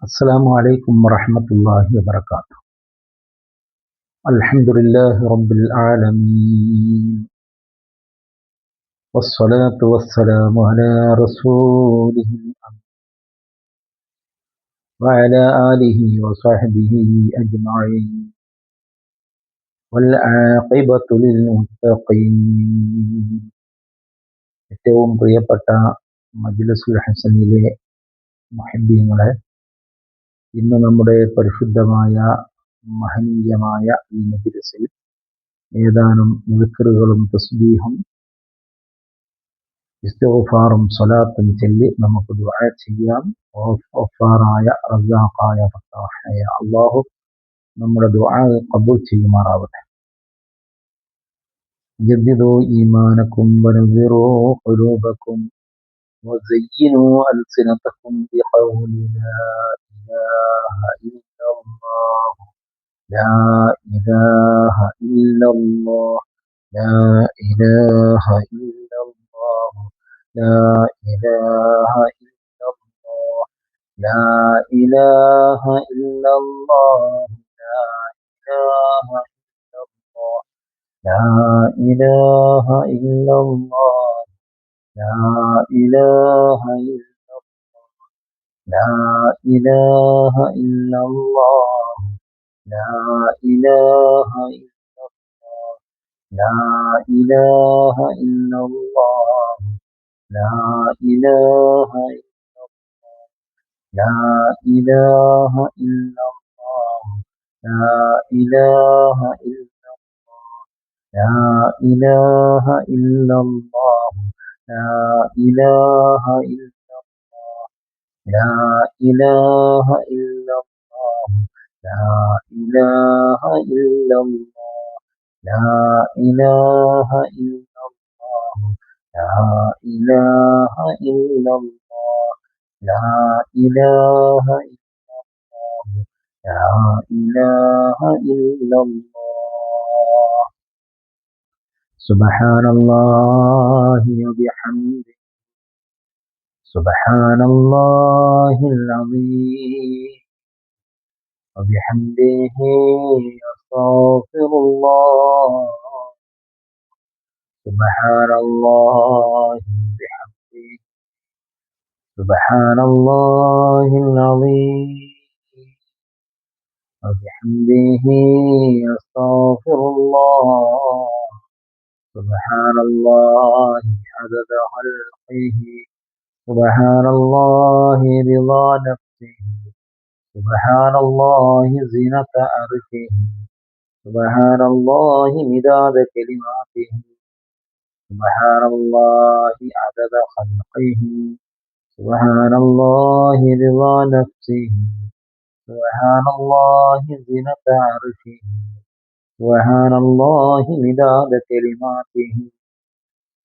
السلام عليكم ورحمة الله وبركاته. الحمد لله رب العالمين، والصلاة والسلام على رسوله وعلى آله وصحبه أجمعين، والعاقبة للمتقين. ഏറ്റവും പ്രിയപ്പെട്ട മജ്ലിസുൽ ഹസനിലെ മുഹബ്ബീങ്ങളെ, ഇന്ന് നമ്മുടെ പരിശുദ്ധമായ മഹനീയമായ ഈ മജ്ലിസിൽ ഏതാനും ദിക്റുകളും തസ്ബീഹും ഇസ്തിഗ്ഫാറും സ്വലാത്തും ചൊല്ലി നമുക്ക് ദുആ ചെയ്യാം. ഗഫാറായ റസാഖായ ഫത്താഹായ അല്ലാഹു നമ്മുടെ ദുആ ഖബൂൽ ചെയ്യുമാറാവട്ടെ. ജദ്ദിദു ഈമാനക്കും വനവ്വിറൂ ഖുലൂബക്കും വസയ്യിനൂ അൽസിനതക്കും ബിഖൗലി ലാ ഇലാഹ ഇല്ലല്ലാഹ് ലാ ഇലാഹ ഇല്ലല്ലാഹ് ലാ ഇലാഹ ഇല്ലല്ലാഹ് لا إله إلا الله لا إله إلا الله لا إله إلا الله لا إله إلا الله لا إله إلا الله لا إله إلا الله لا إله إلا الله لا إله إلا الله لا إله إلا الله لا إله إلا الله لا إله إلا الله لا إله إلا الله لا إله إلا الله لا إله إلا الله لا إله إلا الله لا إله إلا الله لا إله إلا الله لا إله إلا الله سبحان الله وبحمده سبحان الله العظيم وبحمده أستغفر الله سبحان الله وبحمده سبحان الله العظيم وبحمده أستغفر الله سبحان الله عدد خلقه سبحان الله رضا نفسه سبحان الله زينة عرشه سبحان الله مداد كلماته سبحان الله عدد خلقه سبحان الله رضا نفسه سبحان الله زينة عرشه سبحان الله مداد كلماته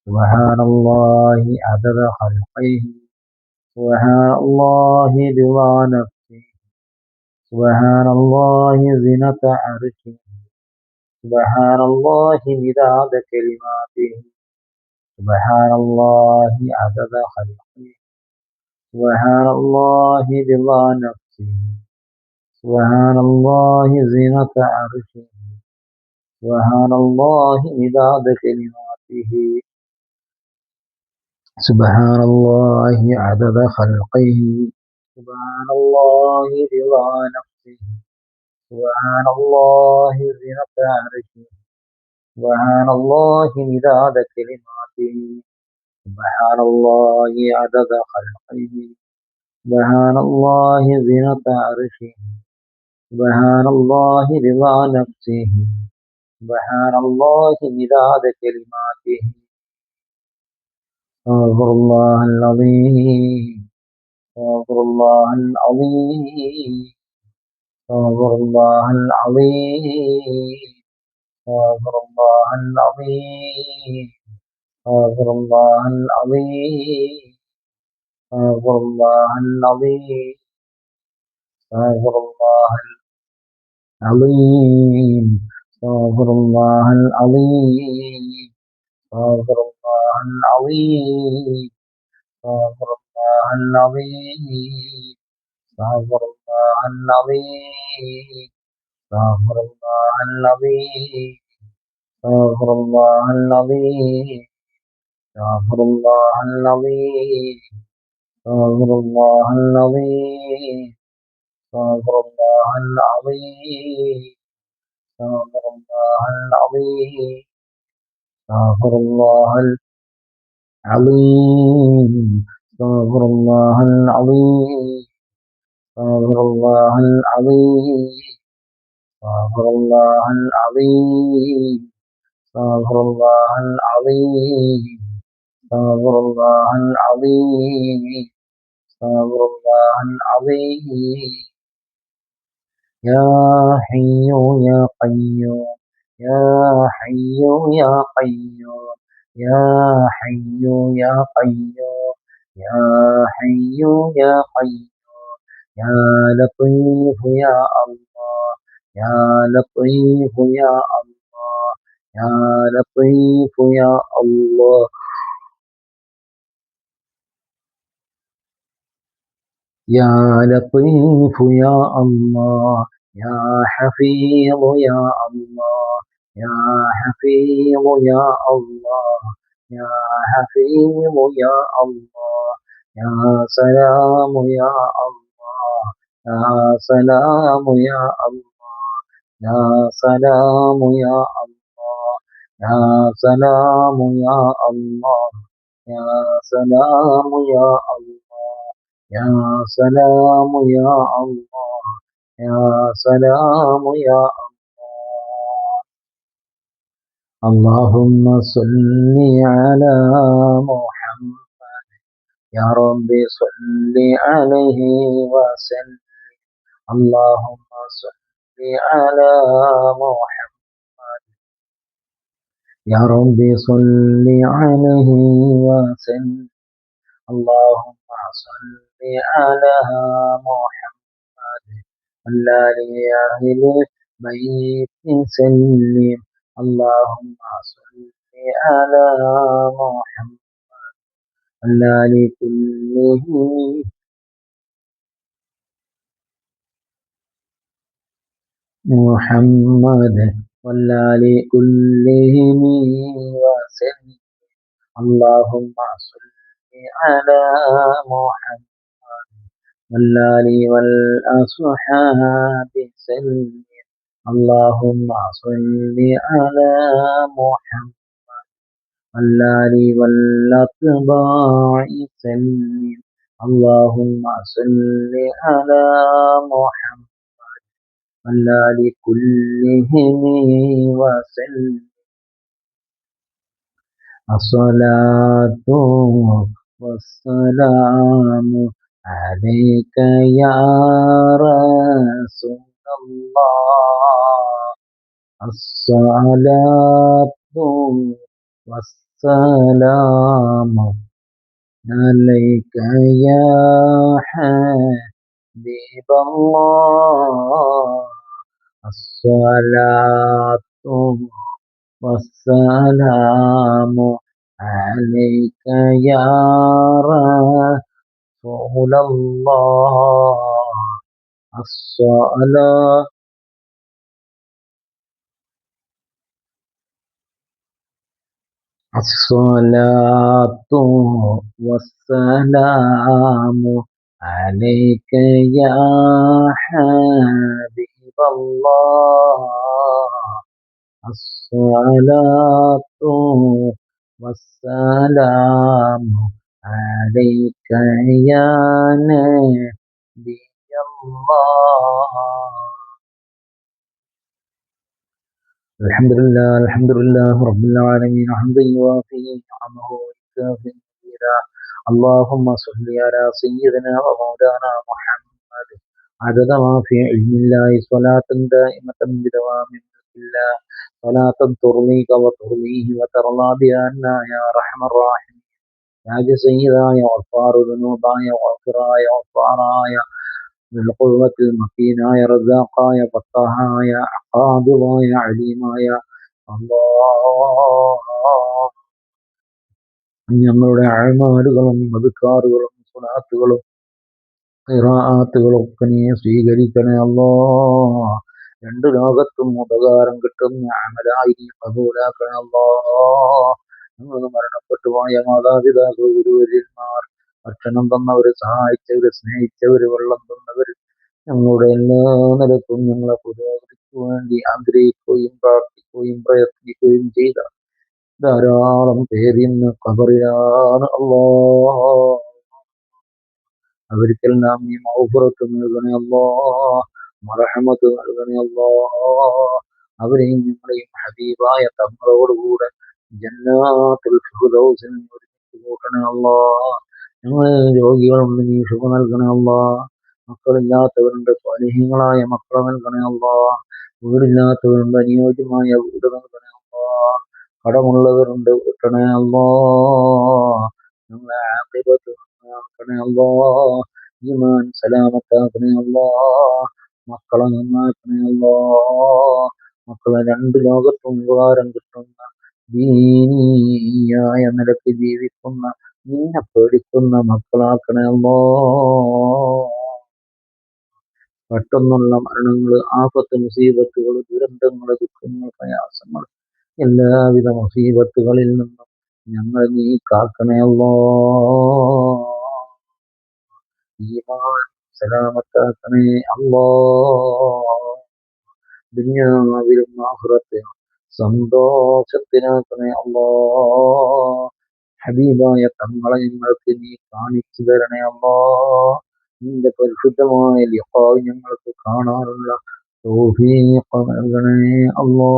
سبحان الله عدد خلقه سبحان الله رضا نفسه سبحان الله زينة عرشه سبحان الله مداد كلماته سبحان الله عدد خلقه سبحان الله رضا نفسه سبحان الله زينة عرشه سبحان الله مداد كلماته سبحان الله عدد خلقه سبحان الله رضا نفسه سبحان الله زينة عرشه سبحان الله مداد كلماته سبحان الله عدد خلقه سبحان الله زينة عرشه سبحان الله رضا نفسه سبحان الله مداد كلماته استغفر الله العظيم استغفر الله العظيم استغفر الله العظيم استغفر الله العظيم استغفر الله العظيم استغفر الله العظيم استغفر الله العظيم استغفر الله العظيم استغفر الله العظيم استغفر الله العظيم استغفر الله العظيم استغفر الله العظيم استغفر الله العظيم استغفر الله العظيم استغفر الله العظيم استغفر الله العظيم استغفر الله العظيم استغفر الله العظيم استغفر الله العظيم استغفر الله العظيم استغفر الله العظيم استغفر الله العظيم استغفر الله العظيم استغفر الله العظيم يا حي يا قيوم يا حي يا قيوم يا حي يا قيوم يا حي يا قيوم يا لطيف يا الله يا لطيف يا الله يا لطيف يا الله يا لطيف يا الله يا حفيظ يا الله يا حفيظ يا الله يا حفيظ يا الله يا سلام يا الله يا سلام يا الله يا سلام يا الله يا سلام يا الله يا سلام يا الله يا سلام يا الله يا سلام يا الله اللهم صل على محمد يا رب صل عليه وسلم اللهم صل على محمد يا رب صل عليه وسلم اللهم صل على محمد وعلى أهل بيت سلم اللهم صل على محمد وعلى كلهم محمد وعلى كلهم وسلم اللهم صل على محمد والآل والأصحاب سلم اللهم صل على محمد والآل والأتباع سلم اللهم صل على محمد والآل كلهم وسلم الصلاة والسلام عليك يا رسول الله الصلاة والسلام عليك يا حبيب الله الصلاة والسلام عليك يا رسول الله الصلاة والسلام عليك يا حبيب الله الصلاة والسلام عليك يا نبي الله الحمد لله رب العالمين حمدا يوافي نعمه ويكافئ مزيدا اللهم صل على سيدنا ومولانا محمد عدد ما في علم الله صلاة دائمة بدوام ملك الله صلاة ترضيك وترضيه وترضى بها عنا يا أرحم الراحمين يا سيدا يا غفار ذنوبا يا غفرا يا غفارا يا ذو القوة المتين يا رزاقا يا فتاحا يا قابضا يا عليما يا الله ഞങ്ങളുടെ അഴമാലുകളും മതുക്കാറുകളും സുനാത്തുകളും ഖിറാഅത്തുകളൊക്കെ നീ സ്വീകരിക്കണേ അല്ലാ. രണ്ട് ലോകത്തും ഉപകാരം കിട്ടുന്ന അമലായി നീ കബൂലാക്കണേ അല്ലാ. ഞങ്ങൾ മരണപ്പെട്ടു പോയ മാതാപിതാക്കൾ, ഗുരുവര്യന്മാർ, ഭക്ഷണം തന്നവര്, സഹായിച്ചവര്, സ്നേഹിച്ചവര്, വെള്ളം തന്നവര്, ഞങ്ങളുടെ എല്ലാ നിലക്കും ഞങ്ങളെ പുരോഗതിക്ക് വേണ്ടി ആഗ്രഹിക്കുകയും പ്രാർത്ഥിക്കുകയും പ്രയത്നിക്കുകയും ചെയ്ത ധാരാളം പേര് ഇന്ന് ഖബറിലാണ് അല്ലാ. അവർക്കെല്ലാം നീ മഗ്ഫിറത്ത് നൽകണേ അല്ലാ, മർഹമത്ത് നൽകണേ അല്ലാ. അവരെയും ഞങ്ങളെയും ഹബീബായ തങ്ങളോടുകൂടെ ജന്നാത്തുൽ ഫിർദൗസിൽ ഒരുമിച്ച് കൂട്ടണേ അല്ലാ. ഞങ്ങൾ രോഗികളുണ്ട്, നീ ശുഭ നൽകണേ അല്ലാ. മക്കളില്ലാത്തവരുണ്ട്, സ്വാലിഹീങ്ങളായ മക്കളെ നൽകണേ അല്ലാ. വീടില്ലാത്തവരുണ്ട്, അനുയോജ്യമായ വീട് നൽകണേ അല്ലാ. കടമുള്ളവരുണ്ട്, വീട്ടണേ അല്ലാ. ഞങ്ങളെ ആഖിബത്ത് നന്നാക്കണേ അല്ലാ. ഈമാൻ സലാമത്താക്കണേ അല്ലാ. മക്കളെ നന്നാക്കണേ അല്ലാ. മക്കളെ രണ്ട് ലോകത്തും ഉപകാരം കിട്ടുന്ന ദീനിയായ നിലക്ക് ജീവിക്കുന്ന, നിന്നെ പേടിക്കുന്ന മക്കളാക്കണേ അല്ലാ. പെട്ടെന്നുള്ള മരണങ്ങൾ, ആപത്ത്, മുസീബത്തുകൾ, ദുരന്തങ്ങൾ, ദുഃഖങ്ങൾ, പ്രയാസങ്ങൾ, എല്ലാവിധ മുസീബത്തുകളിൽ നിന്നും ഞങ്ങൾ നീ കാക്കണേ അല്ലാ. ഈമാൻ സലാമത്താക്കണേ അല്ലാ. ദുനിയാവിലും ആഖിറത്തിലും സന്തോഷത്തിനാക്കണേ അല്ലാ. ഹബീബായ തങ്ങളെ ഞങ്ങൾക്ക് നീ കാണിച്ചു തരണേ അല്ലാ. നിന്റെ പരിശുദ്ധമായ ലിഖാ ഞങ്ങൾക്ക് കാണാനുള്ള തൗഫീഖ് നൽകണേ അല്ലാ.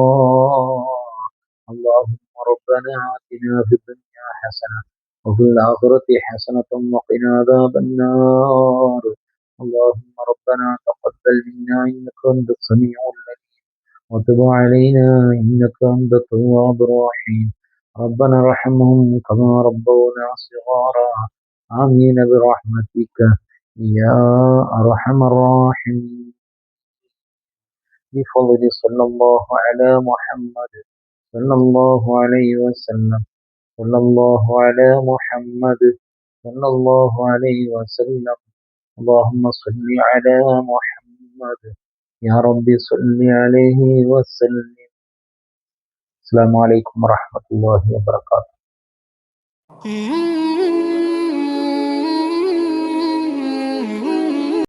اللهم ربنا آتنا في الدنيا حسنة وفي الآخرة حسنة وقنا عذاب النار. اللهم ربنا تقبل منا إنك أنت السميع العليم وتب علينا إنك أنت التواب الرحيم. ربنا ارحمهم كما ربونا صغارا. آمين برحمتك يا أرحم الراحمين. بفضل صلى الله على محمد صلى الله عليه وسلم. صلى الله على محمد صلى الله عليه وسلم. اللهم صل على محمد يا رب صل عليه وسلم. السلام عليكم ورحمة الله وبركاته.